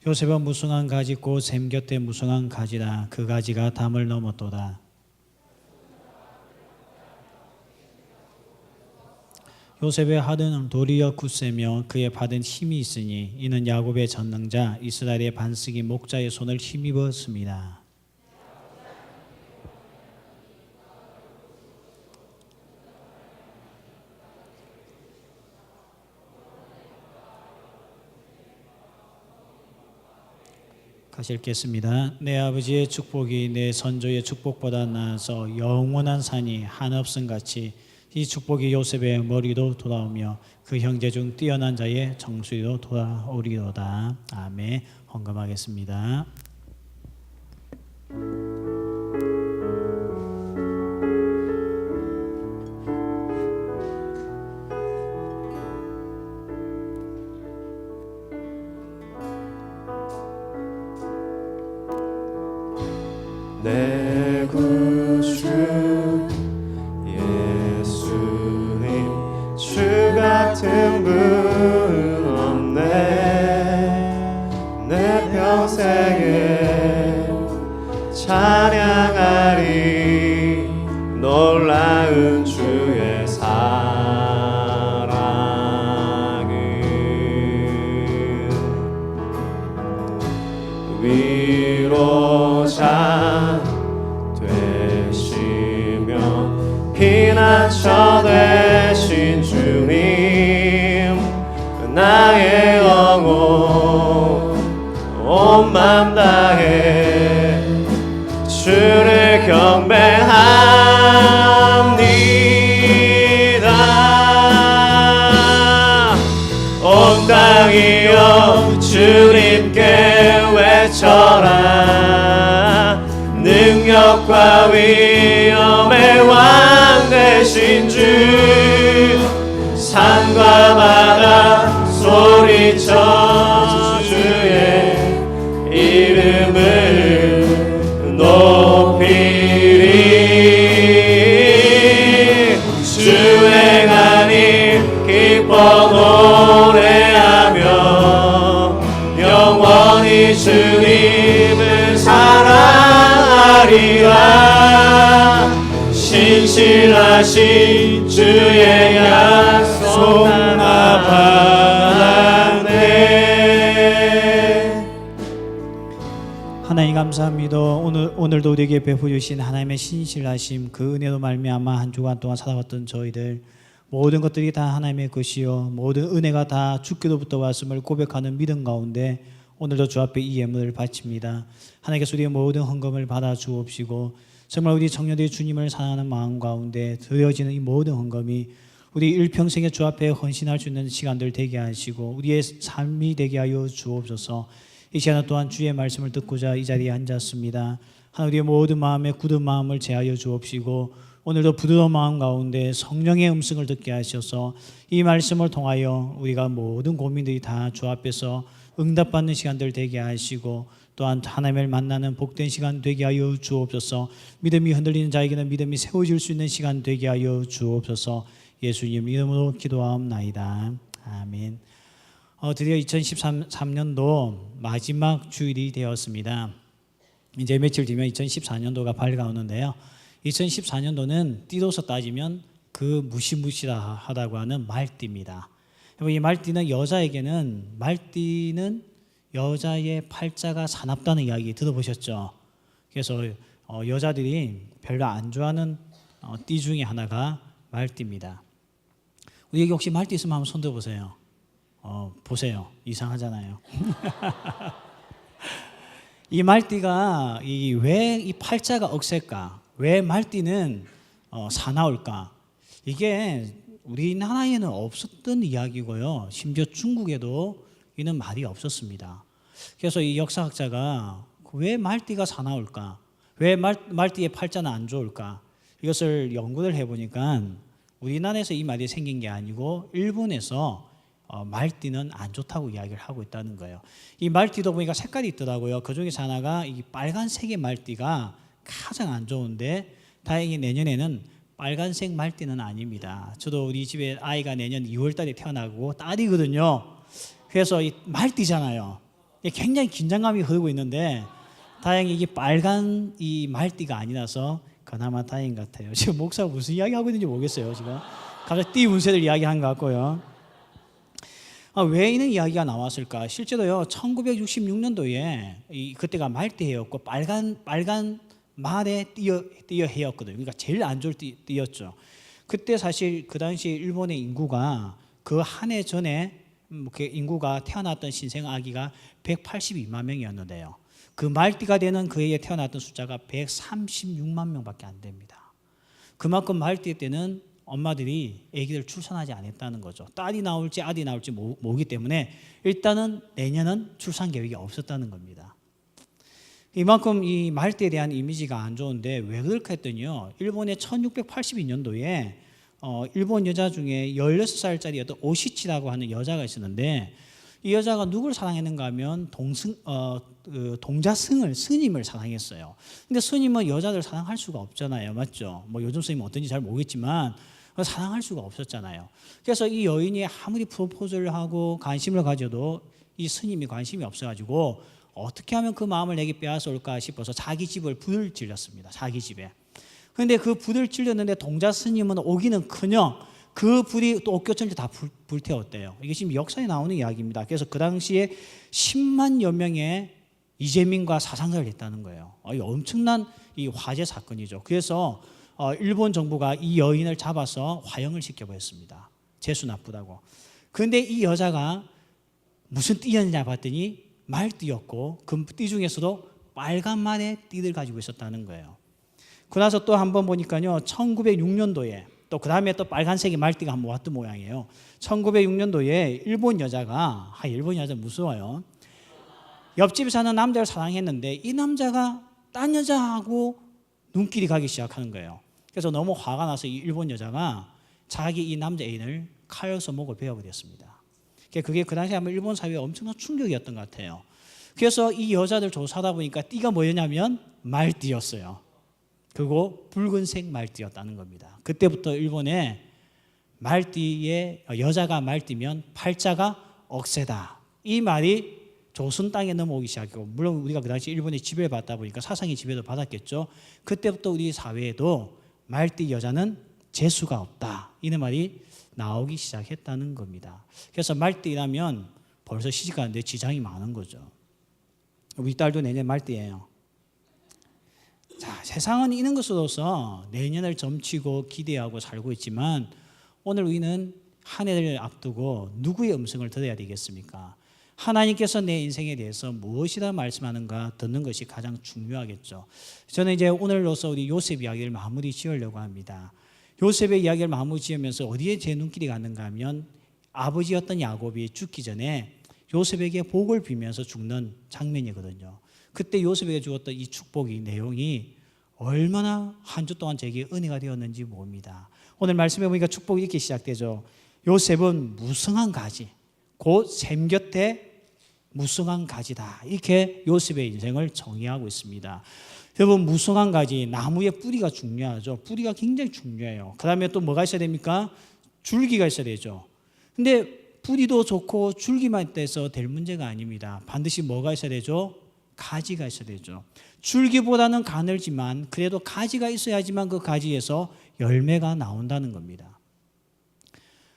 요셉은 무성한 가지 곧 샘 곁에 무성한 가지라. 그 가지가 담을 넘었도다. 요셉의 하드는 도리어 굳세며 그의 받은 힘이 있으니 이는 야곱의 전능자 이스라엘의 반석이 목자의 손을 힘입었습니다. 다시 읽겠습니다. 내 아버지의 축복이 내 선조의 축복보다 나아서 영원한 산이 한없음 같이 이 축복이 요셉의 머리도 돌아오며 그 형제 중 뛰어난 자의 정수리도 돌아오리로다. 아멘. 헌금하겠습니다. 내 구주 예수님 주 같은 분 없네. 내 평생에 찬양하리 놀라운 주의 사랑은 위로자 되시며 피난처 되신 주님 나의 영혼 온 맘 다해 주를 경배합니다. 온 땅이여 주님께 외쳐라. 능력과 위엄의 왕 되신 주 산과 바다 소리쳐 주의 이름을 높이리. 주 행하니 기뻐 노래하며 영원히 주님을 사랑하리라. 신실하신 주의 약속 나 받았네. 하나님 감사합니다. 오늘도 우리에게 베풀어 주신 하나님의 신실하심 그 은혜로 말미암아 한 주간 동안 살아왔던 저희들 모든 것들이 다 하나님의 것이요 모든 은혜가 다 주께로부터 왔음을 고백하는 믿음 가운데 오늘도 주 앞에 이 예물을 바칩니다. 하나님께서 우리의 모든 헌금을 받아 주옵시고 정말 우리 청년들이 주님을 사랑하는 마음 가운데 드려지는 이 모든 헌금이 우리 일평생에 주 앞에 헌신할 수 있는 시간들 되게 하시고 우리의 삶이 되게 하여 주옵소서. 이 시간 또한 주의 말씀을 듣고자 이 자리에 앉았습니다. 하나님 우리의 모든 마음에 굳은 마음을 제하여 주옵시고 오늘도 부드러운 마음 가운데 성령의 음성을 듣게 하셔서 이 말씀을 통하여 우리가 모든 고민들이 다 주 앞에서 응답받는 시간들 되게 하시고 또한 하나님을 만나는 복된 시간 되게 하여 주옵소서. 믿음이 흔들리는 자에게는 믿음이 세워질 수 있는 시간 되게 하여 주옵소서. 예수님 이름으로 기도하옵나이다. 아멘. 드디어 2013년도 마지막 주일이 되었습니다. 이제 며칠 뒤면 2014년도가 밝아오는데요. 2014년도는 띠로서 따지면 그 무시무시하다고 하는 말띠입니다. 이 말띠는 여자에게는 말띠는 여자의 팔자가 사납다는 이야기 들어보셨죠? 그래서 여자들이 별로 안 좋아하는 띠 중에 하나가 말띠입니다. 우리 혹시 말띠 있으면 한번 손 들어보세요. 보세요. 이상하잖아요. 이 말띠가 왜 이 팔자가 억셀까? 왜 말띠는 사나울까? 이게 우리나라에는 없었던 이야기고요. 심지어 중국에도 이는 말이 없었습니다. 그래서 이 역사학자가 왜 말띠가 사나울까? 왜 말띠의 팔자는 안 좋을까? 이것을 연구를 해보니까 우리나라에서 이 말이 생긴 게 아니고 일본에서 말띠는 안 좋다고 이야기를 하고 있다는 거예요. 이 말띠도 보니까 색깔이 있더라고요. 그 중에서 하나가 이 빨간색의 말띠가 가장 안 좋은데 다행히 내년에는 빨간색 말띠는 아닙니다. 저도 우리 집에 아이가 내년 2월 달에 태어나고 딸이거든요. 그래서 이 말띠잖아요. 굉장히 긴장감이 흐르고 있는데 다행히 이게 빨간 이 말띠가 아니라서 그나마 다행인 것 같아요. 지금 목사가 무슨 이야기 하고 있는지 모르겠어요. 지금 갑자기 띠 운세를 이야기한 것 같고요. 왜 이런 이야기가 나왔을까? 실제로요, 1966년도에 그때가 말띠해였고 빨간 말에 띠어 해였거든요. 그러니까 제일 안 좋을 띠였죠. 그때 사실 그 당시 일본의 인구가 그 한 해 전에 그 인구가 태어났던 신생 아기가 182만 명이었는데요. 그 말띠가 되는 그 해에 태어났던 숫자가 136만 명밖에 안 됩니다. 그만큼 말띠 때는 엄마들이 아기를 출산하지 않았다는 거죠. 딸이 나올지 아들이 나올지 모르기 때문에 일단은 내년은 출산 계획이 없었다는 겁니다. 이만큼 이 말띠에 대한 이미지가 안 좋은데 왜 그럴까 했더니요, 일본의 1682년도에 일본 여자 중에 16살짜리였던 오시치라고 하는 여자가 있었는데, 이 여자가 누굴 사랑했는가 하면 동자승을, 스님을 사랑했어요. 근데 스님은 여자들 사랑할 수가 없잖아요, 맞죠? 뭐 요즘 스님은 어떤지 잘 모르겠지만 사랑할 수가 없었잖아요. 그래서 이 여인이 아무리 프로포즈를 하고 관심을 가져도 이 스님이 관심이 없어가지고 어떻게 하면 그 마음을 내게 빼앗을까 싶어서 자기 집을 불을 질렀습니다. 자기 집에. 그런데 그 불을 질렀는데 동자 스님은 오기는커녕 그 불이 또 옥교천지 다 불태웠대요. 이게 지금 역사에 나오는 이야기입니다. 그래서 그 당시에 10만여 명의 이재민과 사상자를 했다는 거예요. 이 엄청난 이 화재 사건이죠. 그래서 일본 정부가 이 여인을 잡아서 화형을 시켜버렸습니다. 재수 나쁘다고. 그런데 이 여자가 무슨 띠였냐 봤더니 말띠였고 그 띠 중에서도 빨간 말의 띠를 가지고 있었다는 거예요. 그러나서 또 한 번 보니까요, 1906년도에 또 그 다음에 또 빨간색의 말띠가 한번 왔던 모양이에요. 1906년도에 일본 여자가 일본 여자 무서워요. 옆집에 사는 남자를 사랑했는데 이 남자가 딴 여자하고 눈길이 가기 시작하는 거예요. 그래서 너무 화가 나서 이 일본 여자가 자기 이 남자 애인을 칼로서 목을 베어버렸습니다. 그게 그 당시에 아마 일본 사회에 엄청난 충격이었던 것 같아요. 그래서 이 여자들 조사하다 보니까 띠가 뭐였냐면 말띠였어요. 그리고 붉은색 말띠였다는 겁니다. 그때부터 일본에 말띠에 여자가 말띠면 팔자가 억세다, 이 말이 조선 땅에 넘어오기 시작했고, 물론 우리가 그 당시 일본의 지배를 받다 보니까 사상의 지배도 받았겠죠. 그때부터 우리 사회에도 말띠 여자는 재수가 없다, 이런 말이 나오기 시작했다는 겁니다. 그래서 말띠라면 벌써 시집가는데 지장이 많은 거죠. 우리 딸도 내년 말띠예요. 자, 세상은 이런 것으로서 내년을 점치고 기대하고 살고 있지만 오늘 우리는 한 해를 앞두고 누구의 음성을 들어야 되겠습니까? 하나님께서 내 인생에 대해서 무엇이라 말씀하는가 듣는 것이 가장 중요하겠죠. 저는 이제 오늘로서 우리 요셉 이야기를 마무리 지으려고 합니다. 요셉의 이야기를 마무리 지으면서 어디에 제 눈길이 갔는가 하면 아버지였던 야곱이 죽기 전에 요셉에게 복을 빌면서 죽는 장면이거든요. 그때 요셉에게 주었던 이 축복이 내용이 얼마나 한 주 동안 제게 은혜가 되었는지 모릅니다. 오늘 말씀해 보니까 축복이 이렇게 시작되죠. 요셉은 무성한 가지, 곧 샘 곁에 무성한 가지다, 이렇게 요셉의 인생을 정의하고 있습니다. 여러분, 무성한 가지, 나무의 뿌리가 중요하죠. 뿌리가 굉장히 중요해요. 그 다음에 또 뭐가 있어야 됩니까? 줄기가 있어야 되죠. 근데 뿌리도 좋고 줄기만 있어서 될 문제가 아닙니다. 반드시 뭐가 있어야 되죠? 가지가 있어야 되죠. 줄기보다는 가늘지만 그래도 가지가 있어야지만 그 가지에서 열매가 나온다는 겁니다.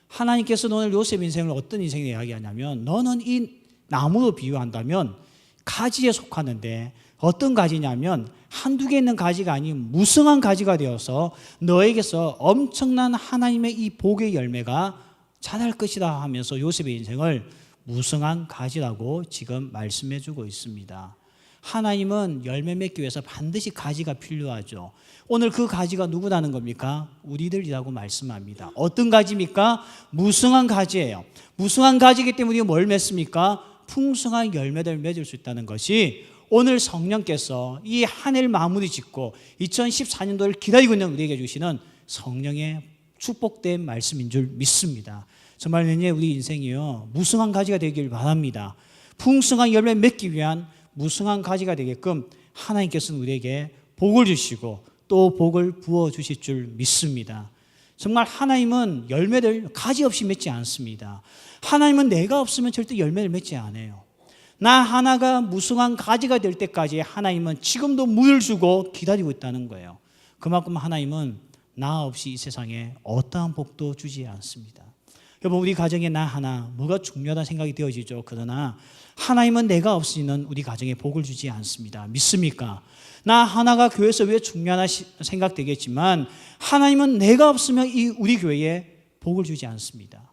하나님께서 오늘 요셉 인생을 어떤 인생에 이야기하냐면, 너는 이 나무로 비유한다면 가지에 속하는데 어떤 가지냐면 한두 개 있는 가지가 아닌 무성한 가지가 되어서 너에게서 엄청난 하나님의 이 복의 열매가 자랄 것이다 하면서 요셉의 인생을 무성한 가지라고 지금 말씀해 주고 있습니다. 하나님은 열매 맺기 위해서 반드시 가지가 필요하죠. 오늘 그 가지가 누구라는 겁니까? 우리들이라고 말씀합니다. 어떤 가지입니까? 무성한 가지예요. 무성한 가지이기 때문에 우리가 뭘 맺습니까? 풍성한 열매를 맺을 수 있다는 것이 오늘 성령께서 이 한 해를 마무리 짓고 2014년도를 기다리고 있는 우리에게 주시는 성령의 축복된 말씀인 줄 믿습니다. 정말 내년 우리 인생이요, 무성한 가지가 되길 바랍니다. 풍성한 열매 맺기 위한 무성한 가지가 되게끔 하나님께서는 우리에게 복을 주시고 또 복을 부어 주실 줄 믿습니다. 정말 하나님은 열매를 가지 없이 맺지 않습니다. 하나님은 내가 없으면 절대 열매를 맺지 않아요. 나 하나가 무성한 가지가 될 때까지 하나님은 지금도 물을 주고 기다리고 있다는 거예요. 그만큼 하나님은 나 없이 이 세상에 어떠한 복도 주지 않습니다. 여러분, 우리 가정에 나 하나 뭐가 중요하다는 생각이 되어지죠. 그러나 하나님은 내가 없이는 우리 가정에 복을 주지 않습니다. 믿습니까? 나 하나가 교회에서 왜 중요하나 생각되겠지만 하나님은 내가 없으면 이 우리 교회에 복을 주지 않습니다.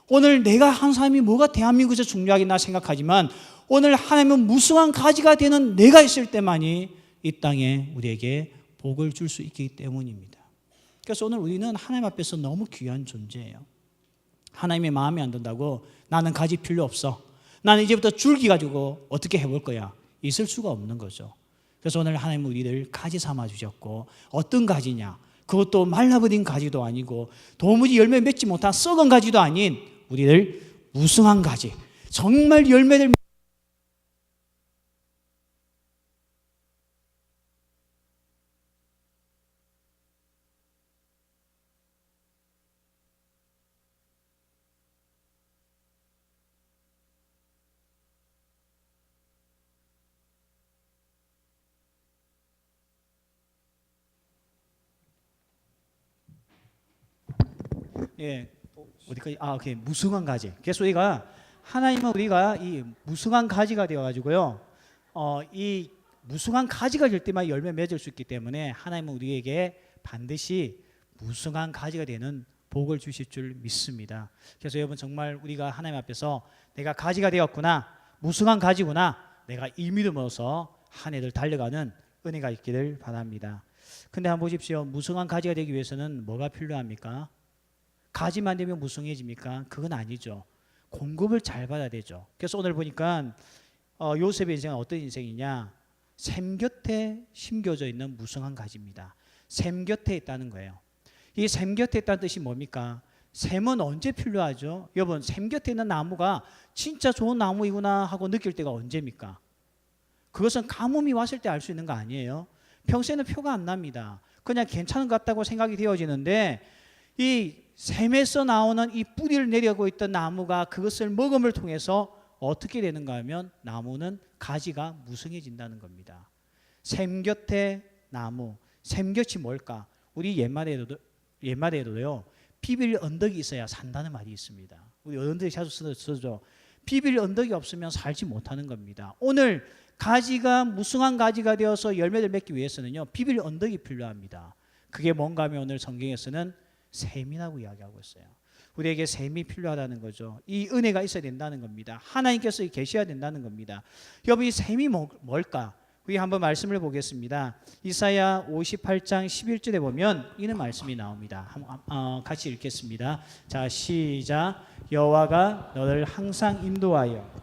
오늘 내가 한 사람이 뭐가 대한민국에서 중요하겠나 생각하지만 오늘 하나님은 무성한 가지가 되는 내가 있을 때만이 이 땅에 우리에게 복을 줄 수 있기 때문입니다. 그래서 오늘 우리는 하나님 앞에서 너무 귀한 존재예요. 하나님의 마음에 안 든다고 나는 가지 필요 없어, 나는 이제부터 줄기 가지고 어떻게 해볼 거야, 있을 수가 없는 거죠. 그래서 오늘 하나님은 우리를 가지 삼아 주셨고, 어떤 가지냐, 그것도 말라버린 가지도 아니고 도무지 열매 맺지 못한 썩은 가지도 아닌 우리를 무성한 가지, 정말 열매를 어디까지? 오케이. 무성한 가지. 그래서 우리가 하나님은 우리가 이 무성한 가지가 되어가지고요. 이 무성한 가지가 될 때만 열매 맺을 수 있기 때문에 하나님은 우리에게 반드시 무성한 가지가 되는 복을 주실 줄 믿습니다. 그래서 여러분, 정말 우리가 하나님 앞에서 내가 가지가 되었구나, 무성한 가지구나, 내가 이 믿음으로서 한 해를 달려가는 은혜가 있기를 바랍니다. 근데 한번 보십시오. 무성한 가지가 되기 위해서는 뭐가 필요합니까? 가지만 되면 무성해집니까? 그건 아니죠. 공급을 잘 받아야 되죠. 그래서 오늘 보니까 요셉의 인생은 어떤 인생이냐? 샘 곁에 심겨져 있는 무성한 가지입니다. 샘 곁에 있다는 거예요. 이 샘 곁에 있다는 뜻이 뭡니까? 샘은 언제 필요하죠? 여러분, 샘 곁에 있는 나무가 진짜 좋은 나무이구나 하고 느낄 때가 언제입니까? 그것은 가뭄이 왔을 때 알 수 있는 거 아니에요? 평소에는 표가 안 납니다. 그냥 괜찮은 것 같다고 생각이 되어지는데 이 샘에서 나오는 이 뿌리를 내려고 있던 나무가 그것을 먹음을 통해서 어떻게 되는가 하면 나무는 가지가 무성해진다는 겁니다. 샘 곁에 나무, 샘 곁이 뭘까? 우리 옛말에도요, 비빌 언덕이 있어야 산다는 말이 있습니다. 우리 어른들이 자주 쓰죠. 비빌 언덕이 없으면 살지 못하는 겁니다. 오늘 가지가 무성한 가지가 되어서 열매를 맺기 위해서는요, 비빌 언덕이 필요합니다. 그게 뭔가 하면 오늘 성경에서는 샘이라고 이야기하고 있어요. 우리에게 샘이 필요하다는 거죠. 이 은혜가 있어야 된다는 겁니다. 하나님께서 계셔야 된다는 겁니다. 여러분, 이 샘이 뭘까? 우리 한번 말씀을 보겠습니다. 이사야 58장 11절에 보면 이런 말씀이 나옵니다. 같이 읽겠습니다. 자, 시작. 여호와가 너를 항상 인도하여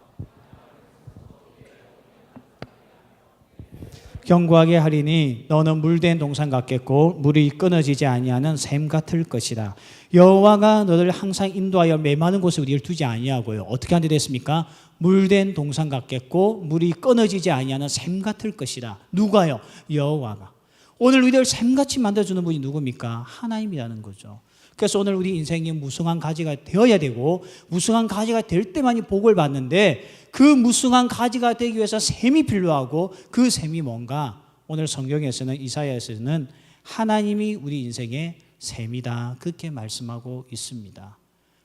견고하게 하리니 너는 물된 동산 같겠고 물이 끊어지지 아니하는 샘 같을 것이다. 여호와가 너를 항상 인도하여 메마른 곳에 우리를 두지 아니하고요. 어떻게 한데 됐습니까? 물된 동산 같겠고 물이 끊어지지 아니하는 샘 같을 것이다. 누가요? 여호와가. 오늘 우리를 샘같이 만들어주는 분이 누굽니까? 하나님이라는 거죠. 그래서 오늘 우리 인생이 무성한 가지가 되어야 되고 무성한 가지가 될 때만이 복을 받는데 그 무성한 가지가 되기 위해서 샘이 필요하고 그 샘이 뭔가? 오늘 성경에서는 이사야에서는 하나님이 우리 인생의 샘이다 그렇게 말씀하고 있습니다.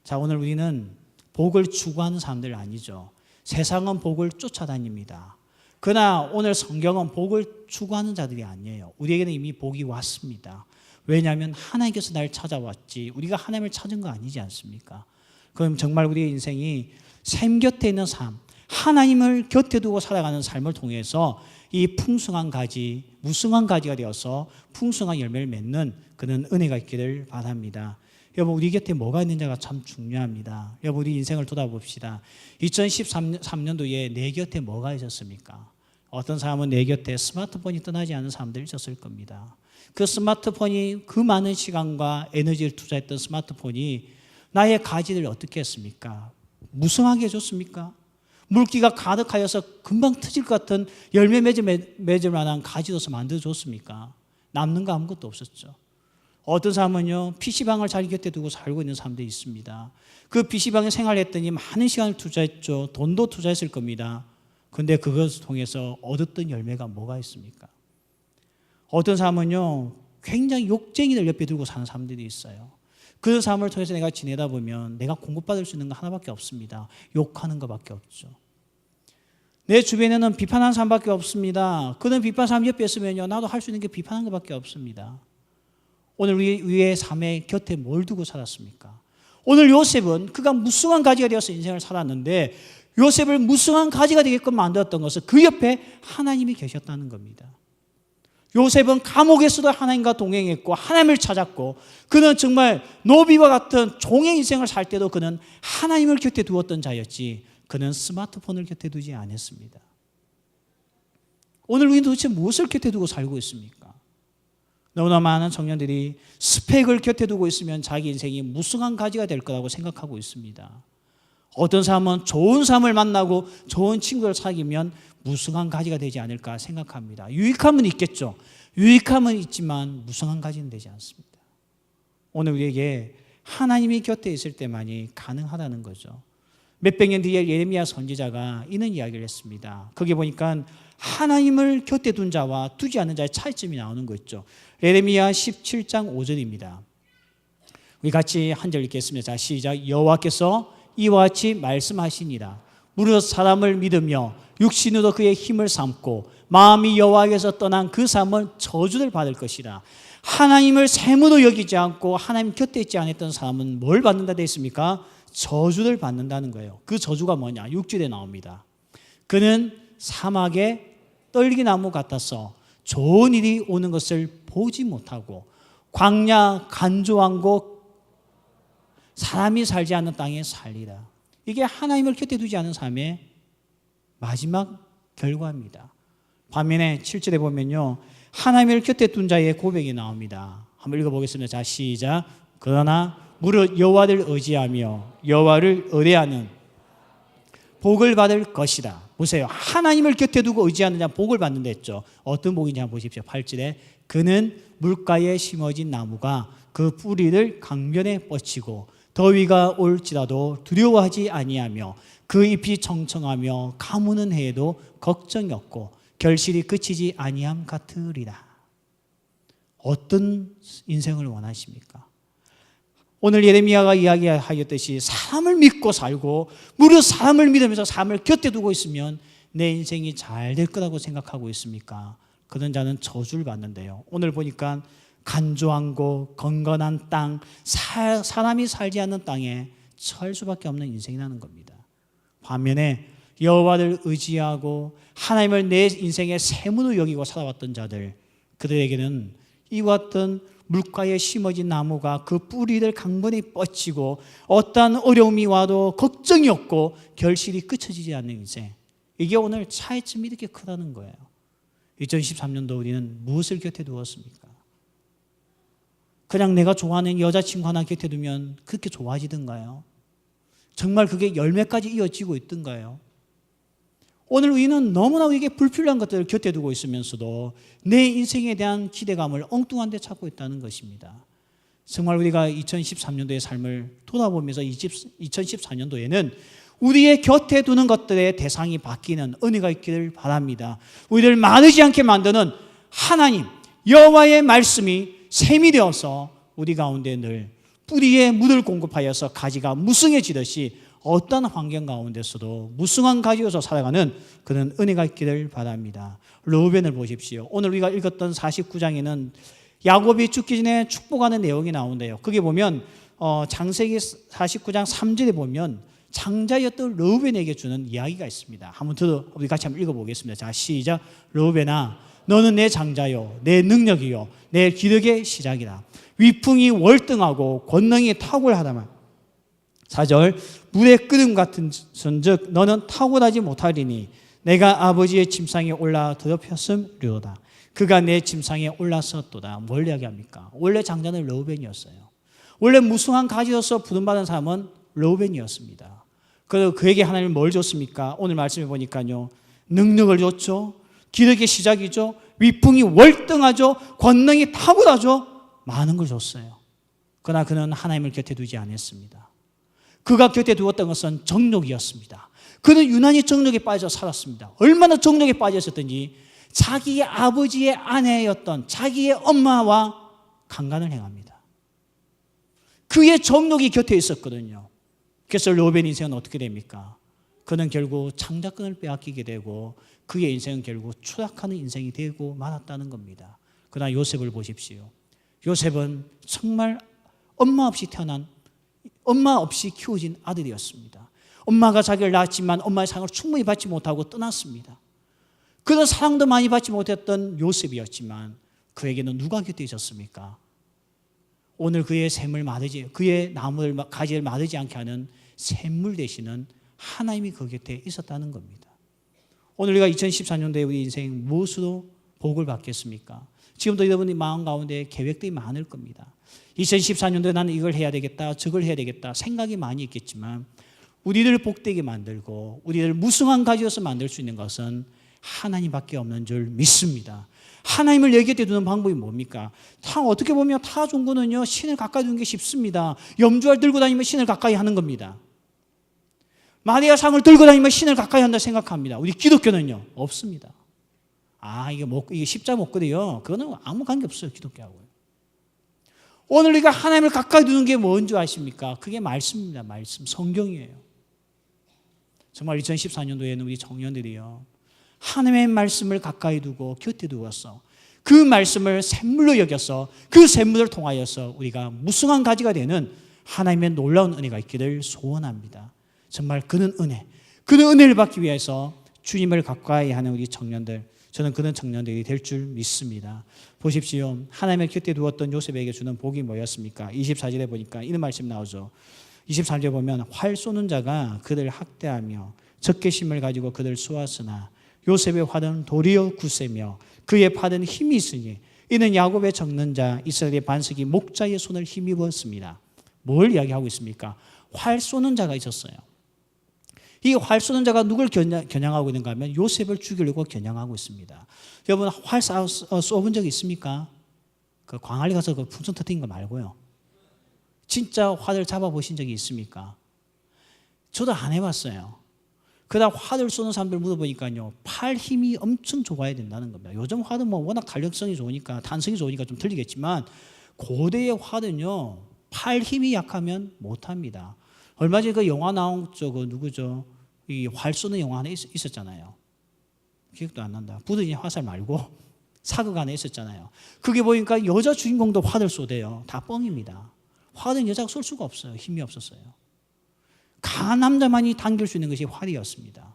자, 오늘 우리는 복을 추구하는 사람들 아니죠. 세상은 복을 쫓아다닙니다. 그러나 오늘 성경은 복을 추구하는 자들이 아니에요. 우리에게는 이미 복이 왔습니다. 왜냐하면 하나님께서 날 찾아왔지 우리가 하나님을 찾은 거 아니지 않습니까? 그럼 정말 우리의 인생이 샘 곁에 있는 삶, 하나님을 곁에 두고 살아가는 삶을 통해서 이 풍성한 가지, 무성한 가지가 되어서 풍성한 열매를 맺는 그런 은혜가 있기를 바랍니다. 여러분, 우리 곁에 뭐가 있는지가 참 중요합니다. 여러분, 우리 인생을 돌아봅시다. 2013년도에 내 곁에 뭐가 있었습니까? 어떤 사람은 내 곁에 스마트폰이 떠나지 않은 사람들이 있었을 겁니다. 그 스마트폰이 그 많은 시간과 에너지를 투자했던 스마트폰이 나의 가지를 어떻게 했습니까? 무성하게 해줬습니까? 물기가 가득하여서 금방 터질 것 같은 열매 맺을 만한 가지로서 만들어줬습니까? 남는 거 아무것도 없었죠. 어떤 사람은요, PC방을 자기 곁에 두고 살고 있는 사람들이 있습니다. 그 PC방에 생활했더니 많은 시간을 투자했죠. 돈도 투자했을 겁니다. 근데 그것을 통해서 얻었던 열매가 뭐가 있습니까? 어떤 사람은요, 굉장히 욕쟁이들 옆에 두고 사는 사람들이 있어요. 그 삶을 통해서 내가 지내다 보면 내가 공급받을 수 있는 거 하나밖에 없습니다. 욕하는 것밖에 없죠. 내 주변에는 비판하는 사람밖에 없습니다. 그는 비판하는 사람 옆에 있으면요, 나도 할 수 있는 게 비판하는 것밖에 없습니다. 오늘 우리의 삶의 곁에 뭘 두고 살았습니까? 오늘 요셉은 그가 무성한 가지가 되어서 인생을 살았는데, 요셉을 무성한 가지가 되게끔 만들었던 것은 그 옆에 하나님이 계셨다는 겁니다. 요셉은 감옥에서도 하나님과 동행했고 하나님을 찾았고, 그는 정말 노비와 같은 종의 인생을 살 때도 그는 하나님을 곁에 두었던 자였지, 그는 스마트폰을 곁에 두지 않았습니다. 오늘 우리는 도대체 무엇을 곁에 두고 살고 있습니까? 너무나 많은 청년들이 스펙을 곁에 두고 있으면 자기 인생이 무성한 가지가 될 거라고 생각하고 있습니다. 어떤 사람은 좋은 사람을 만나고 좋은 친구를 사귀면 무성한 가지가 되지 않을까 생각합니다. 유익함은 있겠죠. 유익함은 있지만 무성한 가지는 되지 않습니다. 오늘 우리에게 하나님이 곁에 있을 때만이 가능하다는 거죠. 몇백 년 뒤에 예레미야 선지자가 이런 이야기를 했습니다. 거기 보니까 하나님을 곁에 둔 자와 두지 않는 자의 차이점이 나오는 거 있죠. 예레미야 17장 5절입니다. 우리 같이 한 절 읽겠습니다. 자, 시작. 여호와께서 이와 같이 말씀하시니라. 무릇 사람을 믿으며 육신으로 그의 힘을 삼고 마음이 여호와께서 떠난 그 사람은 저주를 받을 것이라. 하나님을 샘으로 여기지 않고 하나님 곁에 있지 않았던 사람은 뭘 받는다 되어 있습니까? 저주를 받는다는 거예요. 그 저주가 뭐냐? 6절에 나옵니다. 그는 사막의 떨기나무 같아서 좋은 일이 오는 것을 보지 못하고 광야 간조한 곳 사람이 살지 않는 땅에 살리라. 이게 하나님을 곁에 두지 않은 삶의 마지막 결과입니다. 반면에 7절에 보면요, 하나님을 곁에 둔 자의 고백이 나옵니다. 한번 읽어보겠습니다. 자, 시작. 그러나 무릇 여호와를 의지하며 여호와를 의뢰하는 복을 받을 것이다. 보세요. 하나님을 곁에 두고 의지하는 자 복을 받는다 했죠. 어떤 복인지 한번 보십시오. 8절에 그는 물가에 심어진 나무가 그 뿌리를 강변에 뻗치고 더위가 올지라도 두려워하지 아니하며 그 잎이 청청하며 가무는 해에도 걱정이 없고 결실이 그치지 아니함 같으리라. 어떤 인생을 원하십니까? 오늘 예레미야가 이야기하였듯이 사람을 믿고 살고 무릇 사람을 믿으면서 사람을 곁에 두고 있으면 내 인생이 잘 될 거라고 생각하고 있습니까? 그런 자는 저주를 받는데요. 오늘 보니까 간조한 곳, 건건한 땅, 사람이 살지 않는 땅에 처할 수밖에 없는 인생이라는 겁니다. 반면에 여호와를 의지하고 하나님을 내 인생의 샘으로 여기고 살아왔던 자들, 그들에게는 이와 같은 물가에 심어진 나무가 그 뿌리를 강건히 뻗치고 어떠한 어려움이 와도 걱정이 없고 결실이 끝쳐지지 않는 인생, 이게 오늘 차이점이 이렇게 크다는 거예요. 2013년도 우리는 무엇을 곁에 두었습니까? 그냥 내가 좋아하는 여자친구 하나 곁에 두면 그렇게 좋아지던가요? 정말 그게 열매까지 이어지고 있던가요? 오늘 우리는 너무나 우리에게 불필요한 것들을 곁에 두고 있으면서도 내 인생에 대한 기대감을 엉뚱한 데 찾고 있다는 것입니다. 정말 우리가 2013년도의 삶을 돌아보면서 2014년도에는 우리의 곁에 두는 것들의 대상이 바뀌는 은혜가 있기를 바랍니다. 우리를 마르지 않게 만드는 하나님 여호와의 말씀이 샘이 되어서 우리 가운데 늘 뿌리에 물을 공급하여서 가지가 무성해지듯이 어떤 환경 가운데서도 무성한 가지로서 살아가는 그런 은혜가 있기를 바랍니다. 르우벤을 보십시오. 오늘 우리가 읽었던 49장에는 야곱이 죽기 전에 축복하는 내용이 나오는데요. 거기 보면 창세기 49장 3절에 보면 장자였던 르우벤에게 주는 이야기가 있습니다. 우리 같이 한번 읽어보겠습니다. 자, 시작. 르우벤아, 너는 내 장자요, 내 능력이요, 내 기력의 시작이라. 위풍이 월등하고 권능이 탁월하다만. 4절, 물의 끓음 같은 선즉 너는 탁월하지 못하리니 내가 아버지의 침상에 올라 더럽혔음료다. 그가 내 침상에 올라섰도다. 뭘 이야기합니까? 원래 장자는 르우벤이었어요. 원래 무성한 가지로서 부름받은 사람은 르우벤이었습니다. 그래서 그에게 하나님은 뭘 줬습니까? 오늘 말씀해 보니까요, 능력을 줬죠. 기력의 시작이죠. 위풍이 월등하죠. 권능이 탁월하죠. 많은 걸 줬어요. 그러나 그는 하나님을 곁에 두지 않았습니다. 그가 곁에 두었던 것은 정욕이었습니다. 그는 유난히 정욕에 빠져 살았습니다. 얼마나 정욕에 빠져 있었던지 자기의 아버지의 아내였던 자기의 엄마와 강간을 행합니다. 그의 정욕이 곁에 있었거든요. 그래서 르우벤 인생은 어떻게 됩니까? 그는 결국 장자권을 빼앗기게 되고 그의 인생은 결국 추락하는 인생이 되고 말았다는 겁니다. 그러나 요셉을 보십시오. 요셉은 정말 엄마 없이 태어난, 엄마 없이 키워진 아들이었습니다. 엄마가 자기를 낳았지만 엄마의 사랑을 충분히 받지 못하고 떠났습니다. 그는 사랑도 많이 받지 못했던 요셉이었지만 그에게는 누가 곁에 있었습니까? 오늘 그의 샘을 마르지, 그의 나무를 가지를 마르지 않게 하는 샘물 되시는 하나님이 그 곁에 있었다는 겁니다. 오늘 우리가 2014년도에 우리 인생 무엇으로 복을 받겠습니까? 지금도 여러분의 마음 가운데 계획들이 많을 겁니다. 2014년도에 나는 이걸 해야 되겠다, 저걸 해야 되겠다 생각이 많이 있겠지만 우리를 복되게 만들고 우리를 무성한 가지로서 만들 수 있는 것은 하나님밖에 없는 줄 믿습니다. 하나님을 내 곁에 두는 방법이 뭡니까? 어떻게 보면 타종구는요 신을 가까이 두는 게 쉽습니다. 염주알 들고 다니면 신을 가까이 하는 겁니다. 마리아 상을 들고 다니면 신을 가까이 한다 생각합니다. 우리 기독교는요 없습니다. 이게 십자 목걸이요 그거는 아무 관계 없어요. 기독교하고요. 오늘 우리가 하나님을 가까이 두는 게 뭔지 아십니까? 그게 말씀입니다. 말씀, 성경이에요. 정말 2014년도에는 우리 청년들이요 하나님의 말씀을 가까이 두고 곁에 두어서 그 말씀을 샘물로 여겨서 그 샘물을 통하여서 우리가 무성한 가지가 되는 하나님의 놀라운 은혜가 있기를 소원합니다. 정말 그런 은혜를 받기 위해서 주님을 가까이 하는 우리 청년들, 저는 그런 청년들이 될 줄 믿습니다. 보십시오. 하나님의 곁에 두었던 요셉에게 주는 복이 뭐였습니까? 24절에 보니까 이런 말씀 나오죠. 23절에 보면 활 쏘는 자가 그들을 학대하며 적개심을 가지고 그들을 쏘았으나 요셉의 활은 도리어 굳세며 그의 팔은 힘이 있으니 이는 야곱의 적는 자 이스라엘의 반석이 목자의 손을 힘입었습니다. 뭘 이야기하고 있습니까? 활 쏘는 자가 있었어요. 이 활 쏘는 자가 누굴 겨냥하고 있는가 하면 요셉을 죽이려고 겨냥하고 있습니다. 여러분 활 쏘본 적 있습니까? 그 광안리 가서 그 풍선 터뜨린 거 말고요. 진짜 활을 잡아보신 적이 있습니까? 저도 안 해봤어요. 그러다 활을 쏘는 사람들 물어보니까요 팔 힘이 엄청 좋아야 된다는 겁니다. 요즘 활은 뭐 워낙 탄력성이 좋으니까 탄성이 좋으니까 좀 틀리겠지만 고대의 활은요 팔 힘이 약하면 못합니다. 얼마 전에 그 영화 나온 그 누구죠? 이 활 쏘는 영화 하나 있었잖아요. 기억도 안 난다. 부르짖는 화살 말고 사극 하나 있었잖아요. 그게 보니까 여자 주인공도 활을 쏘대요. 다 뻥입니다. 활은 여자가 쏠 수가 없어요. 힘이 없었어요. 강한 남자만이 당길 수 있는 것이 활이었습니다.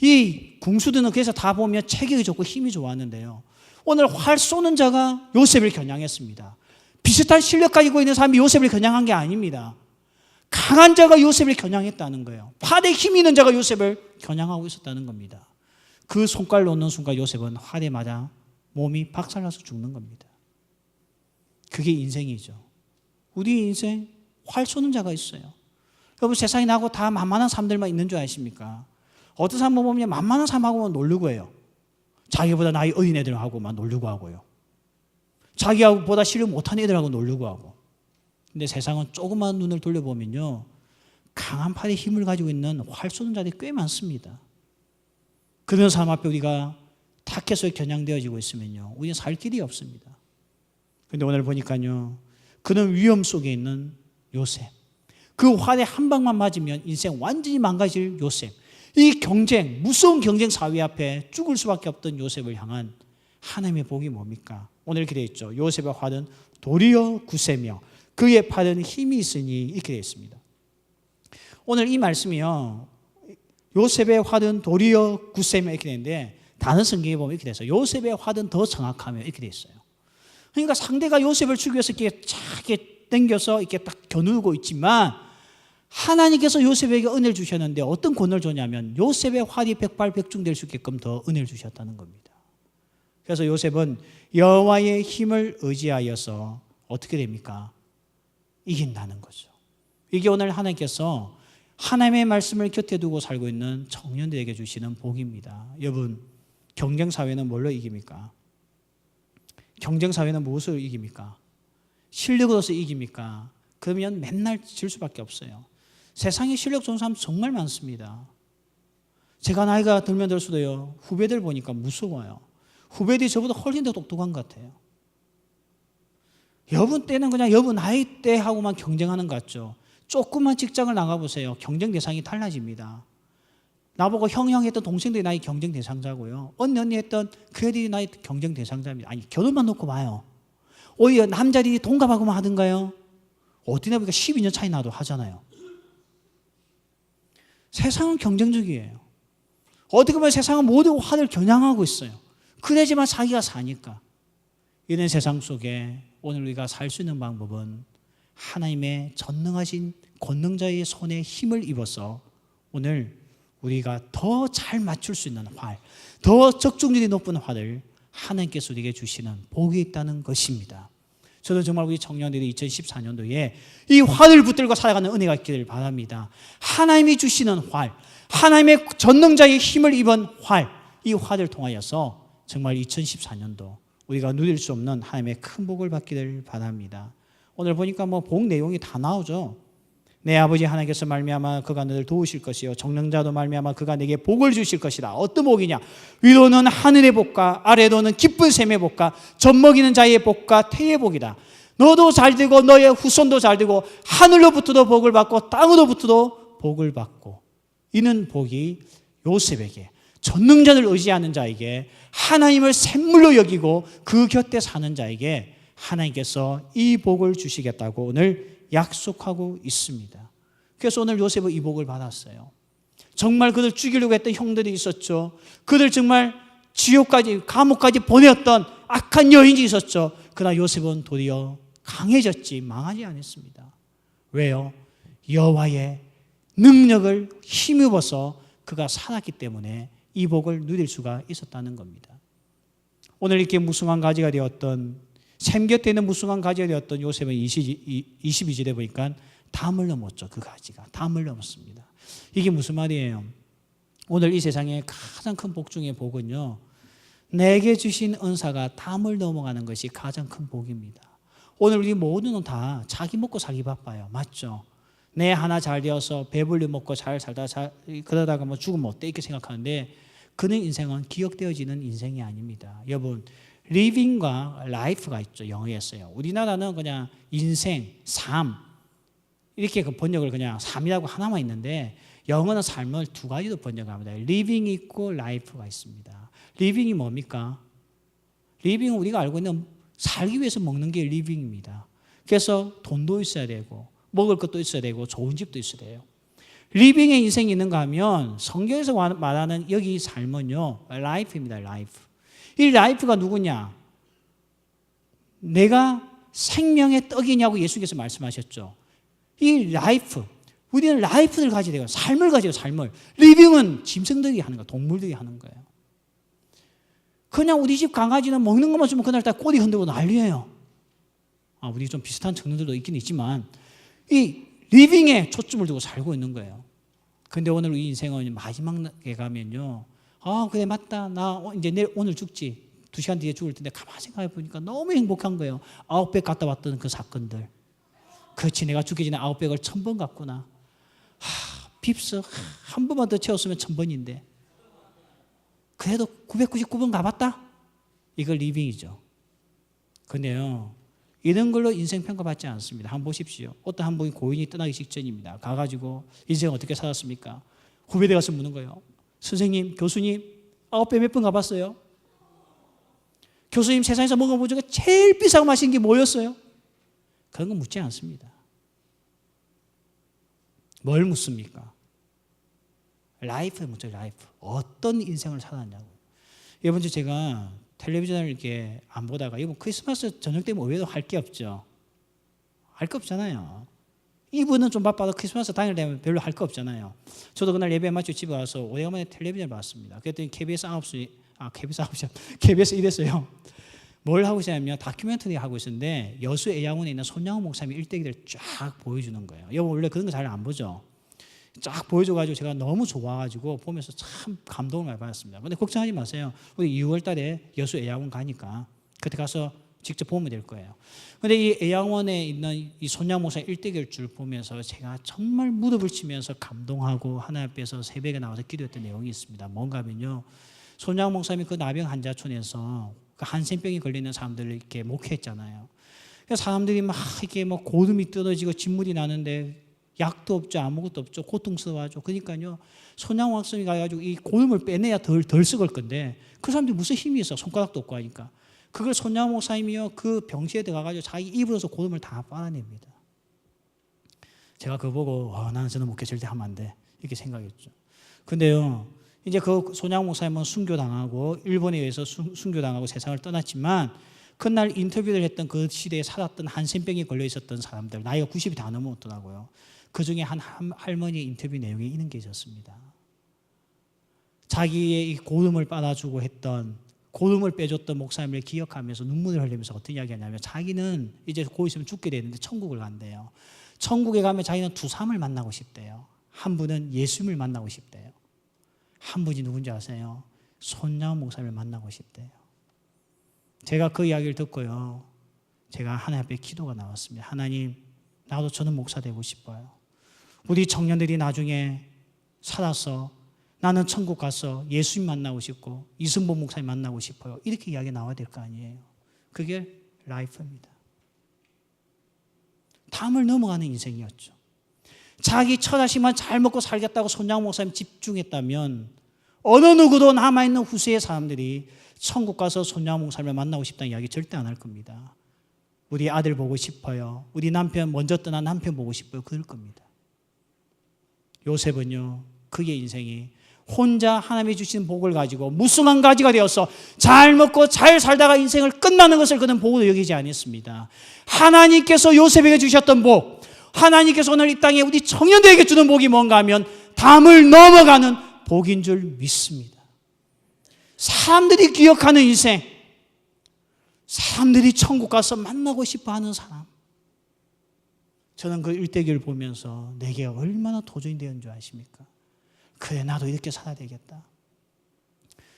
이 궁수들은 그래서 다 보면 체격이 좋고 힘이 좋았는데요. 오늘 활 쏘는 자가 요셉을 겨냥했습니다. 비슷한 실력 가지고 있는 사람이 요셉을 겨냥한 게 아닙니다. 강한 자가 요셉을 겨냥했다는 거예요. 활에 힘이 있는 자가 요셉을 겨냥하고 있었다는 겁니다. 그 손깔 놓는 순간 요셉은 활에 맞아 몸이 박살나서 죽는 겁니다. 그게 인생이죠. 우리 인생 활 쏘는 자가 있어요. 여러분 세상에 나하고 다 만만한 사람들만 있는 줄 아십니까? 어떤 사람 보면 만만한 사람하고만 놀려고 해요. 자기보다 나이 어린 애들하고만 놀려고 하고요. 자기보다 실력 못한 애들하고 놀려고 하고. 근데 세상은 조그만 눈을 돌려보면요 강한 팔에 힘을 가지고 있는 활 쏘는 자들이 꽤 많습니다. 그런 사람 앞에 우리가 타켓에 겨냥되어지고 있으면요 우리는 살 길이 없습니다. 그런데 오늘 보니까요 그런 위험 속에 있는 요셉, 그 활에 한 방만 맞으면 인생 완전히 망가질 요셉, 이 경쟁, 무서운 경쟁 사회 앞에 죽을 수밖에 없던 요셉을 향한 하나님의 복이 뭡니까? 오늘 이렇게 되어 있죠. 요셉의 활은 도리어 굳세며 그의 팔은 힘이 있으니 이렇게 되어 있습니다. 오늘 이 말씀이요 요셉의 활은 도리어 굳세며 이렇게 되는데 다른 성경에 보면 이렇게 돼서 요셉의 활은 더 정확하며 이렇게 되어 있어요. 그러니까 상대가 요셉을 죽이기 위해서 이렇게 차게 당겨서 이렇게 딱 겨누고 있지만 하나님께서 요셉에게 은혜를 주셨는데 어떤 권을 줬냐면 요셉의 활이 백발백중될 수 있게끔 더 은혜를 주셨다는 겁니다. 그래서 요셉은 여호와의 힘을 의지하여서 어떻게 됩니까? 이긴다는 거죠. 이게 오늘 하나님께서 하나님의 말씀을 곁에 두고 살고 있는 청년들에게 주시는 복입니다. 여러분 경쟁사회는 뭘로 이깁니까? 경쟁사회는 무엇으로 이깁니까? 실력으로서 이깁니까? 그러면 맨날 질 수밖에 없어요. 세상에 실력 좋은 사람 정말 많습니다. 제가 나이가 들면 들수록요, 후배들 보니까 무서워요. 후배들이 저보다 훨씬 더 똑똑한 것 같아요. 여분 때는 그냥 여분 나이 때하고만 경쟁하는 것 같죠. 조그만 직장을 나가보세요. 경쟁 대상이 달라집니다. 나보고 형 했던 동생들이 나이 경쟁 대상자고요. 언니 했던 그 애들이 나이 경쟁 대상자입니다. 아니, 결혼만 놓고 봐요. 오히려 남자들이 동갑하고만 하던가요? 어디나 보니까 12년 차이 나도 하잖아요. 세상은 경쟁적이에요. 어떻게 보면 세상은 모든 화를 겨냥하고 있어요. 그래야지만 자기가 사니까. 이런 세상 속에 오늘 우리가 살 수 있는 방법은 하나님의 전능하신 권능자의 손에 힘을 입어서 오늘 우리가 더 잘 맞출 수 있는 활, 더 적중률이 높은 활을 하나님께서 우리에게 주시는 복이 있다는 것입니다. 저도 정말 우리 청년들이 2014년도에 이 활을 붙들고 살아가는 은혜가 있기를 바랍니다. 하나님이 주시는 활, 하나님의 전능자의 힘을 입은 활, 이 활을 통하여서 정말 2014년도 우리가 누릴 수 없는 하나님의 큰 복을 받기를 바랍니다. 오늘 보니까 복 내용이 다 나오죠. 내 아버지 하나님께서 말미암아 그가 너를 도우실 것이요 정령자도 말미암아 그가 내게 복을 주실 것이다. 어떤 복이냐? 위로는 하늘의 복과 아래로는 기쁜 샘의 복과 젖먹이는 자의 복과 태의 복이다. 너도 잘 되고 너의 후손도 잘 되고 하늘로부터도 복을 받고 땅으로부터도 복을 받고, 이는 복이 요셉에게, 전능자를 의지하는 자에게, 하나님을 샘물로 여기고 그 곁에 사는 자에게 하나님께서 이 복을 주시겠다고 오늘 약속하고 있습니다. 그래서 오늘 요셉은 이 복을 받았어요. 정말 그들 죽이려고 했던 형들이 있었죠. 그들 정말 지옥까지, 감옥까지 보냈던 악한 여인이 있었죠. 그러나 요셉은 도리어 강해졌지 망하지 않았습니다. 왜요? 여호와의 능력을 힘입어서 그가 살았기 때문에 이 복을 누릴 수가 있었다는 겁니다. 오늘 이렇게 무성한 가지가 되었던, 샘 곁에 있는 무성한 가지가 되었던 요셉은 22절에 보니까 담을 넘었죠. 그 가지가 담을 넘었습니다. 이게 무슨 말이에요? 오늘 이 세상에 가장 큰 복 중의 복은요, 내게 주신 은사가 담을 넘어가는 것이 가장 큰 복입니다. 오늘 우리 모두는 다 자기 먹고 살기 바빠요. 맞죠? 내 하나 잘 되어서 배불리 먹고 잘 살다 그러다가 죽으면 어때? 이렇게 생각하는데, 그는 인생은 기억되어지는 인생이 아닙니다. 여러분, living과 life가 있죠. 영어에서요. 우리나라는 그냥 인생, 삶 이렇게 그 번역을 그냥 삶이라고 하나만 있는데, 영어는 삶을 두 가지로 번역합니다. living 있고 life가 있습니다. living이 뭡니까? living은 우리가 알고 있는 살기 위해서 먹는 게 living입니다. 그래서 돈도 있어야 되고 먹을 것도 있어야 되고 좋은 집도 있어야 돼요. 리빙의 인생이 있는가 하면 성경에서 말하는 여기 삶은요, life입니다. life. 이 life가 누구냐? 내가 생명의 떡이냐고 예수께서 말씀하셨죠. 이 life, 우리는 life를 가져야 돼요. 삶을 가져요. 삶을. 리빙은 짐승들이 하는 거예요. 동물들이 하는 거예요. 그냥 우리 집 강아지는 먹는 것만 주면 그날따라 꼬리 흔들고 난리예요. 우리 좀 비슷한 청년들도 있긴 있지만 이 리빙에 초점을 두고 살고 있는 거예요. 근데 오늘 우리 인생은 마지막에 가면요, 그래 맞다, 나 이제 내일 오늘 죽지, 2시간 뒤에 죽을 텐데 가만히 생각해 보니까 너무 행복한 거예요. 900 갔다 왔던 그 사건들. 그렇지, 내가 죽기 전에 900을 1000번 갔구나. 빕스 한 번만 더 채웠으면 1000번인데 그래도 999번 가봤다? 이걸 리빙이죠. 근데요, 이런 걸로 인생 평가받지 않습니다. 한번 보십시오. 어떤 한 분이 고인이 떠나기 직전입니다. 가가지고 인생 어떻게 살았습니까? 후배들 가서 묻는 거예요. 선생님, 교수님, 9배 몇 번 가봤어요? 교수님, 세상에서 먹어본 중에 제일 비싸고 맛있는 게 뭐였어요? 그런 거 묻지 않습니다. 뭘 묻습니까? 라이프에 묻죠. 라이프. 어떤 인생을 살았냐고. 이번 주 제가 텔레비전을 이렇게 안 보다가, 이번 크리스마스 저녁 때면 의외로 할 게 없죠. 할 거 없잖아요. 이분은 좀 바빠도 크리스마스 당일 되면 별로 할 거 없잖아요. 저도 그날 예배 마치고 집에 와서 오래간만에 텔레비전을 봤습니다. 그랬더니 KBS 9시 이랬어요. 뭘 하고 있었냐면 다큐멘터리 하고 있었는데 여수 애양원에 있는 손양호 목사님이 일대기를 쫙 보여주는 거예요. 여러분 원래 그런 거 잘 안 보죠? 쫙 보여줘가지고 제가 너무 좋아가지고 보면서 참 감동을 많이 받았습니다. 근데 걱정하지 마세요. 우리 6월 달에 여수 애양원 가니까 그때 가서 직접 보면 될 거예요. 근데 이 애양원에 있는 이 손양 목사 일대기를 보면서 제가 정말 무릎을 치면서 감동하고 하나님 앞에서 새벽에 나와서 기도했던 내용이 있습니다. 뭔가 하면요, 손양 목사님이 그 나병 환자촌에서 그 한센병이 걸리는 사람들을 이렇게 목회했잖아요. 그래서 사람들이 막 이렇게 뭐 고름이 떨어지고 진물이 나는데 약도 없죠, 아무것도 없죠, 고통스러워하죠. 그러니까요, 손양 목사님이 가가지고 이 고름을 빼내야 덜 썩을 건데 그 사람들이 무슨 힘이 있어, 손가락도 없고 하니까. 그걸 손양 목사님이요, 그 병실에 들어가가지고 자기 입으로서 고름을 다 빨아냅니다. 제가 그거 보고 나는 저는 목회 절대 하면 안 돼 이렇게 생각했죠. 근데요, 이제 그 손양 목사님은 순교당하고 일본에 의해서 순교당하고 세상을 떠났지만 그날 인터뷰를 했던 그 시대에 살았던 한센병이 걸려 있었던 사람들, 나이가 90이 다 넘었더라고요. 그 중에 한 할머니 인터뷰 내용에 이런 게 있었습니다. 자기의 이 고름을 빨아주고 했던, 고름을 빼줬던 목사님을 기억하면서 눈물을 흘리면서 어떤 이야기하냐면, 자기는 이제 곧 있으면 죽게 되는데 천국을 간대요. 천국에 가면 자기는 두 사람을 만나고 싶대요. 한 분은 예수님을 만나고 싶대요. 한 분이 누군지 아세요? 손양 목사님을 만나고 싶대요. 제가 그 이야기를 듣고요, 제가 하나님 앞에 기도가 나왔습니다. 하나님, 나도 저는 목사 되고 싶어요. 우리 청년들이 나중에 살아서 나는 천국 가서 예수님 만나고 싶고 이승범 목사님 만나고 싶어요. 이렇게 이야기 나와야 될 거 아니에요. 그게 라이프입니다. 담을 넘어가는 인생이었죠. 자기 처자식만 잘 먹고 살겠다고 손양 목사님 집중했다면 어느 누구도 남아있는 후세의 사람들이 천국 가서 손양 목사님을 만나고 싶다는 이야기 절대 안 할 겁니다. 우리 아들 보고 싶어요. 우리 남편, 먼저 떠난 남편 보고 싶어요. 그럴 겁니다. 요셉은요, 그의 인생이 혼자 하나님이 주신 복을 가지고 무성한 가지가 되어서 잘 먹고 잘 살다가 인생을 끝나는 것을 그는 복으로 여기지 않았습니다. 하나님께서 요셉에게 주셨던 복, 하나님께서 오늘 이 땅에 우리 청년들에게 주는 복이 뭔가 하면 담을 넘어가는 복인 줄 믿습니다. 사람들이 기억하는 인생, 사람들이 천국 가서 만나고 싶어하는 사람. 저는 그 일대기를 보면서 내게 얼마나 도전이 되었는 줄 아십니까? 그래, 나도 이렇게 살아야 되겠다.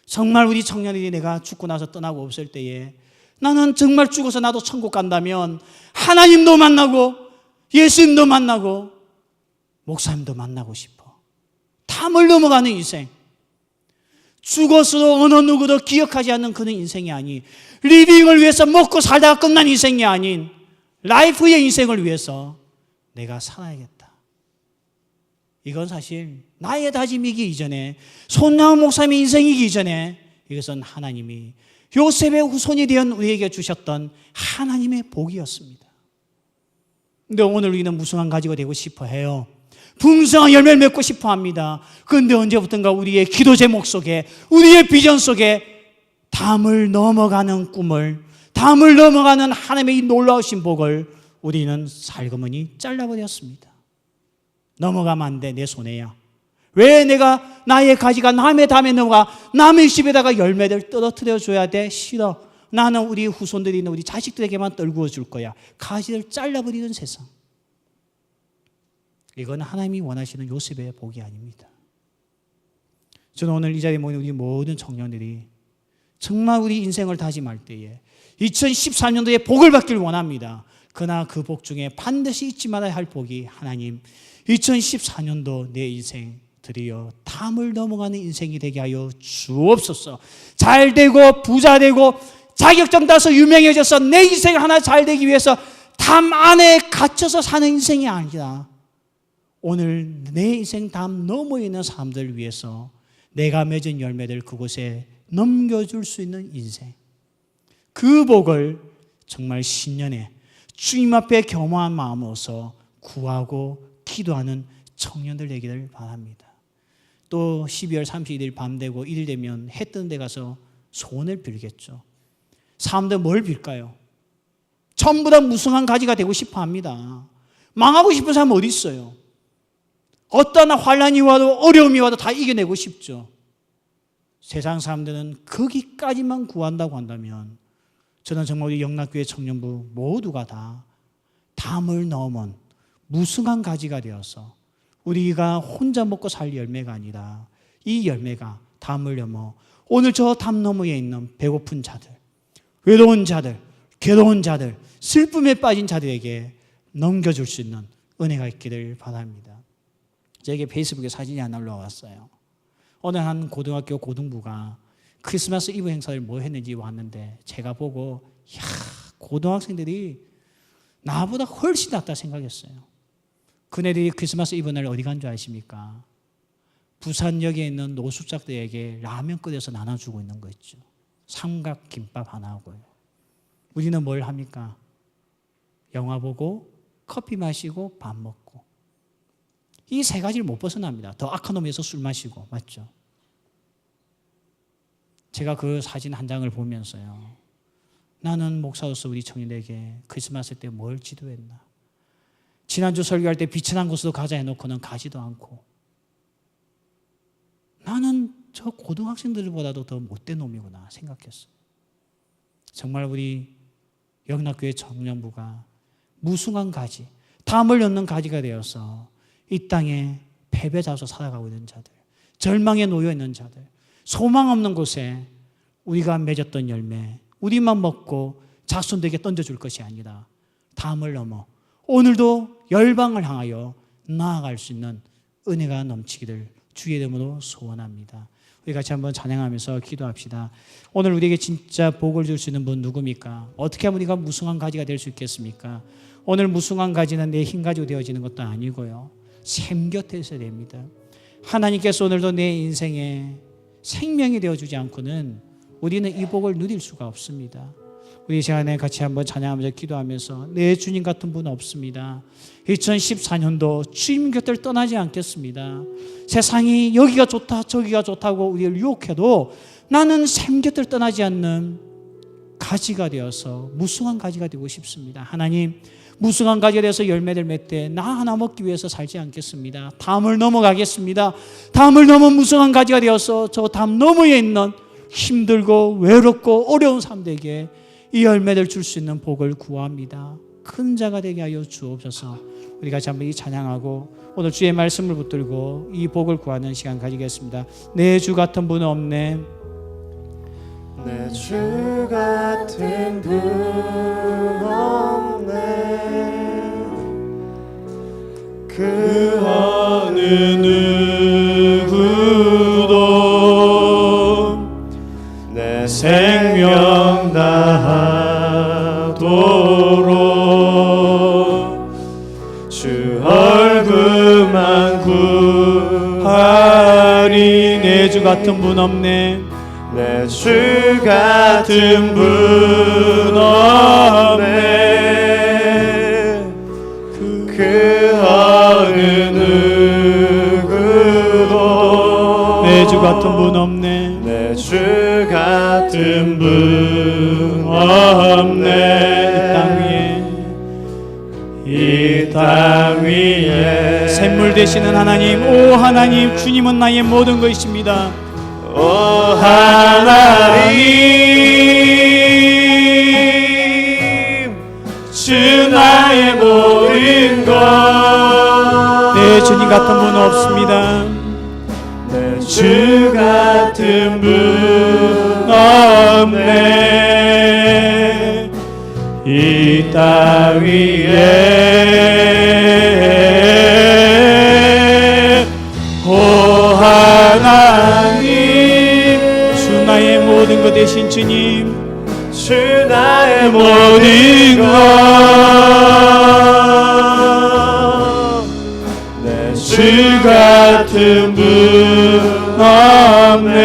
정말 우리 청년들이 내가 죽고 나서 떠나고 없을 때에 나는 정말 죽어서 나도 천국 간다면 하나님도 만나고 예수님도 만나고 목사님도 만나고 싶어. 담을 넘어가는 인생. 죽어서도 어느 누구도 기억하지 않는 그런 인생이 아닌, 리빙을 위해서 먹고 살다가 끝난 인생이 아닌 라이프의 인생을 위해서 내가 살아야겠다. 이건 사실 나의 다짐이기 이전에, 손나은 목사님의 인생이기 이전에 이것은 하나님이 요셉의 후손이 된 우리에게 주셨던 하나님의 복이었습니다. 근데 오늘 우리는 무성한 가지가 되고 싶어 해요. 풍성한 열매를 맺고 싶어 합니다. 그런데 언제부턴가 우리의 기도 제목 속에, 우리의 비전 속에 담을 넘어가는 꿈을, 담을 넘어가는 하나님의 이 놀라우신 복을 우리는 살그머니 잘라버렸습니다. 넘어가면 안 돼, 내 손해야. 왜 내가 나의 가지가 남의 담에 넘어가 남의 집에다가 열매를 떨어뜨려 줘야 돼? 싫어. 나는 우리 후손들이 있는 우리 자식들에게만 떨구어 줄 거야. 가지를 잘라버리는 세상. 이건 하나님이 원하시는 요셉의 복이 아닙니다. 저는 오늘 이 자리에 모인 우리 모든 청년들이 정말 우리 인생을 다짐할 때에 2014년도에 복을 받기를 원합니다. 그러나 그 복 중에 반드시 잊지 말아야 할 복이, 하나님 2014년도 내 인생 드디어 담을 넘어가는 인생이 되게 하여 주옵소서. 잘 되고 부자 되고 자격증 따서 유명해져서 내 인생 하나 잘 되기 위해서 담 안에 갇혀서 사는 인생이 아니라, 오늘 내 인생 담 너머에 있는 사람들을 위해서 내가 맺은 열매들 그곳에 넘겨줄 수 있는 인생, 그 복을 정말 신년에 주님 앞에 겸허한 마음으로서 구하고 기도하는 청년들 되기를 바랍니다. 또 12월 31일 밤 되고 1일 되면 해 뜨는 데 가서 소원을 빌겠죠. 사람들 뭘 빌까요? 전부 다 무성한 가지가 되고 싶어 합니다. 망하고 싶은 사람은 어디 있어요? 어떠한 환란이 와도 어려움이 와도 다 이겨내고 싶죠. 세상 사람들은 거기까지만 구한다고 한다면 저는 정말 우리 영락교회 청년부 모두가 다 담을 넘은 무성한 가지가 되어서 우리가 혼자 먹고 살 열매가 아니라 이 열매가 담을 넘어 오늘 저 담 너머에 있는 배고픈 자들, 외로운 자들, 괴로운 자들, 슬픔에 빠진 자들에게 넘겨줄 수 있는 은혜가 있기를 바랍니다. 저에게 페이스북에 사진이 하나 올라왔어요. 어느 한 고등학교 고등부가 크리스마스 이브 행사를 뭐 했는지 왔는데 제가 보고 고등학생들이 나보다 훨씬 낫다 생각했어요. 그네들이 크리스마스 이브 날 어디 간 줄 아십니까? 부산역에 있는 노숙자들에게 라면 끓여서 나눠주고 있는 거 있죠. 삼각김밥 하나 하고요. 우리는 뭘 합니까? 영화 보고 커피 마시고 밥 먹고. 이 세 가지를 못 벗어납니다. 더 악한 놈에서 술 마시고. 맞죠? 제가 그 사진 한 장을 보면서요, 나는 목사로서 우리 청년에게 크리스마스 때 뭘 지도했나? 지난주 설교할 때 빛이 난 곳으로 가자 해놓고는 가지도 않고, 나는 저 고등학생들보다도 더 못된 놈이구나 생각했어요. 정말 우리 영락교회 청년부가 무숭한 가지, 담을 엿는 가지가 되어서 이 땅에 패배자로 살아가고 있는 자들, 절망에 놓여 있는 자들, 소망 없는 곳에 우리가 맺었던 열매, 우리만 먹고 자손들에게 던져줄 것이 아니라 담을 넘어 오늘도 열방을 향하여 나아갈 수 있는 은혜가 넘치기를 주의 이름으로 소원합니다. 우리 같이 한번 찬양하면서 기도합시다. 오늘 우리에게 진짜 복을 줄 수 있는 분 누굽니까? 어떻게 하면 우리가 무성한 가지가 될 수 있겠습니까? 오늘 무성한 가지는 내 힘 가지고 되어지는 것도 아니고요, 샘 곁에 있어야 됩니다. 하나님께서 오늘도 내 인생에 생명이 되어주지 않고는 우리는 이 복을 누릴 수가 없습니다. 우리 시간에 같이 한번 찬양하면서 기도하면서 내 주님 같은 분은 없습니다. 2014년도 주님 곁을 떠나지 않겠습니다. 세상이 여기가 좋다 저기가 좋다고 우리를 유혹해도 나는 샘 곁을 떠나지 않는 가지가 되어서 무성한 가지가 되고 싶습니다. 하나님, 무성한 가지가 되어서 열매를 맺되 나 하나 먹기 위해서 살지 않겠습니다. 담을 넘어가겠습니다. 담을 넘어 무성한 가지가 되어서 저 담 너머에 있는 힘들고 외롭고 어려운 사람들에게 이 열매를 줄 수 있는 복을 구합니다. 큰 자가 되게 하여 주옵소서. 우리 같이 한번 이 찬양하고 오늘 주의 말씀을 붙들고 이 복을 구하는 시간 가지겠습니다. 내 주 같은 분은 없네. 내 주 같은 분 없네. 그 어느 누구도 내 생명 다하도록 주 얼굴만 구하리. 내 주 같은 분 없네. 내 주 같은 분 없네. 그 어느 누구도 내 주 같은 분 없네. 내 주 같은 분 없네. 이 땅 위에 샘물 되시는 하나님, 오 하나님, 주님은 나의 모든 것이십니다. 오 하나님, 주 나의 모든 것. 내 주님 같은 분 없습니다. 내 주 같은 분 없네. 이 땅 위에 오 하나님, 주 나의 모든 것 되신 주님, 주 나의 모든 것. 내 주 같은 분 없네.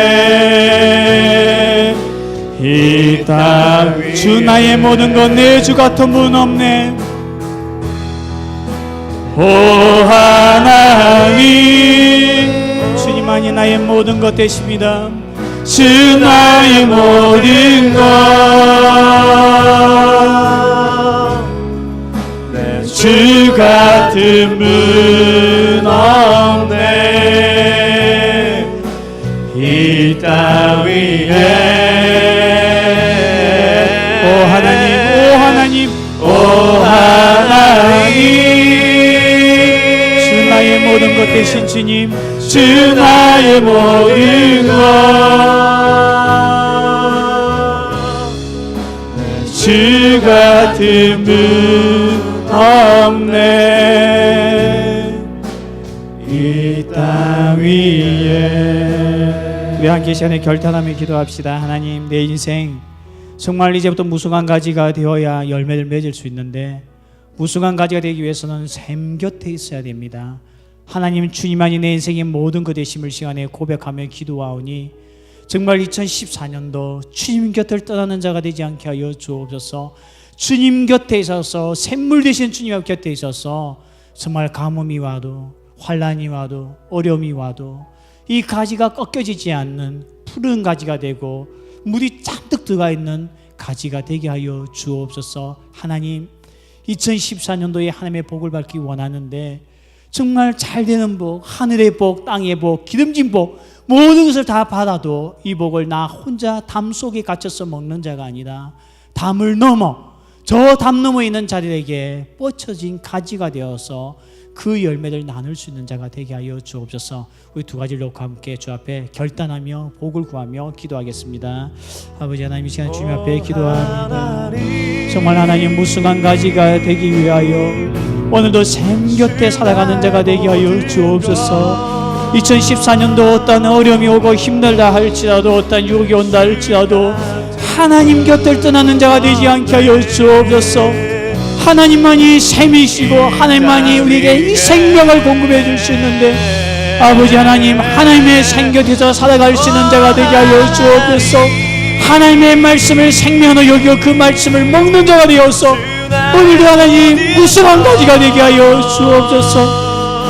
이 땅 위에 주 나의 모든 것, 내 주 같은 분 없네. 오 하나님, 주님만이 나의 모든 것 되십니다. 주 나의 모든 것. 내 주 같은 분 없네. 이 땅 위에 오 하나님, 오 하나님, 오 하나님, 주 나의 모든 것 되신 주님, 주 나의 모든 것. 내 주 주 같은 분 없네 이 땅 위에. 우리 함께 시간에 결단하며 기도합시다. 하나님, 내 인생 정말 이제부터 무성한 가지가 되어야 열매를 맺을 수 있는데 무성한 가지가 되기 위해서는 샘 곁에 있어야 됩니다. 하나님, 주님만이 내 인생의 모든 것 되심을 시간에 고백하며 기도하오니 정말 2014년도 주님 곁을 떠나는 자가 되지 않게 하여 주옵소서. 주님 곁에 있어서 샘물 되신 주님 곁에 있어서 정말 가뭄이 와도 환난이 와도 어려움이 와도 이 가지가 꺾여지지 않는 푸른 가지가 되고 물이 잔뜩 들어가 있는 가지가 되게 하여 주옵소서. 하나님, 2014년도에 하나님의 복을 받기 원하는데 정말 잘되는 복, 하늘의 복, 땅의 복, 기름진 복 모든 것을 다 받아도 이 복을 나 혼자 담 속에 갇혀서 먹는 자가 아니라 담을 넘어 저 담 넘어 있는 자들에게 뻗쳐진 가지가 되어서 그 열매를 나눌 수 있는 자가 되게 하여 주옵소서. 우리 두 가지를 놓고 함께 주 앞에 결단하며 복을 구하며 기도하겠습니다. 아버지 하나님, 이 시간 주님 앞에 기도합니다. 정말 하나님, 무성한 가지가 되기 위하여 오늘도 샘 곁에 살아가는 자가 되게 하여 주옵소서. 2014년도 어떤 어려움이 오고 힘들다 할지라도 어떤 유혹이 온다 할지라도 하나님 곁을 떠나는 자가 되지 않게 하여 주옵소서. 하나님만이 샘이시고 하나님만이 우리에게 이 생명을 공급해 줄 수 있는데 아버지 하나님, 하나님의 샘 곁에서 살아갈 수 있는 자가 되게 하여 주옵소서. 하나님의 말씀을 생명으로 여겨 그 말씀을 먹는 자가 되어서 오늘도 하나님 무성한 가지가 되게 하여 주옵소서.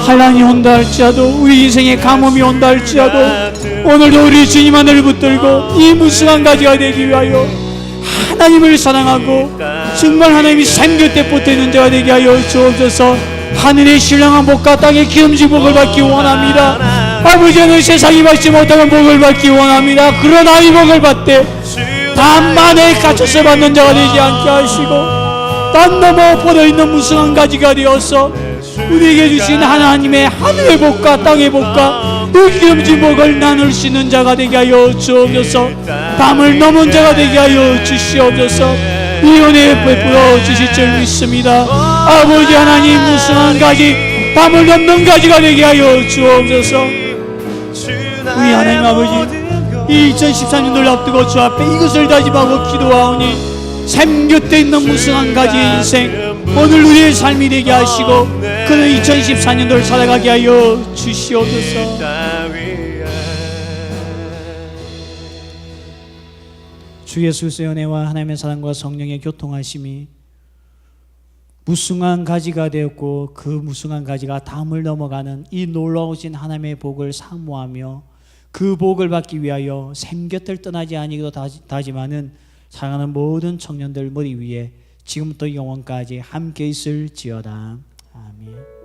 환난이 온다 할지라도 우리 인생에 가뭄이 온다 할지라도 오늘도 우리 주님 하늘을 붙들고 이 무성한 가지가 되기 위하여 하나님을 사랑하고 정말 하나님이 샘 곁에 붙어있는 자가 되게 하여 주옵소서. 하늘의 신령한 복과 땅의 기름진 복을 받기 원합니다. 아버지 하나님, 세상이 받지 못하는 복을 받기 원합니다. 그러나 이 복을 받되 담만에 갇혀서 받는 자가 되지 않게 하시고 땅 넘어 뻗어있는 무성한 가지가 되어서 우리에게 주신 하나님의 하늘의 복과 땅의 복과 그 기름진 복을 나눌 수 있는 자가 되게 하여 주옵소서. 담을 넘은 자가 되게 하여 주시옵소서. 이 은혜 베풀어 주실 줄 믿습니다. 아버지 하나님, 무성한 가지, 담을 넘는 가지가 되게 하여 주옵소서. 우리 하나님 아버지, 이 2014년도를 앞두고 주 앞에 이것을 다짐하고 기도하오니 샘 곁에 있는 무성한 가지의 인생 오늘 우리의 삶이 되게 하시고 그는 2014년도를 살아가게 하여 주시옵소서. 주 예수 그리스도의 은혜와 하나님의 사랑과 성령의 교통하심이 무성한 가지가 되었고 그 무성한 가지가 담을 넘어가는 이 놀라우신 하나님의 복을 사모하며 그 복을 받기 위하여 샘 곁을 떠나지 아니기도 다짐하는 사랑하는 모든 청년들 머리 위에 지금부터 영원까지 함께 있을지어다. 아멘.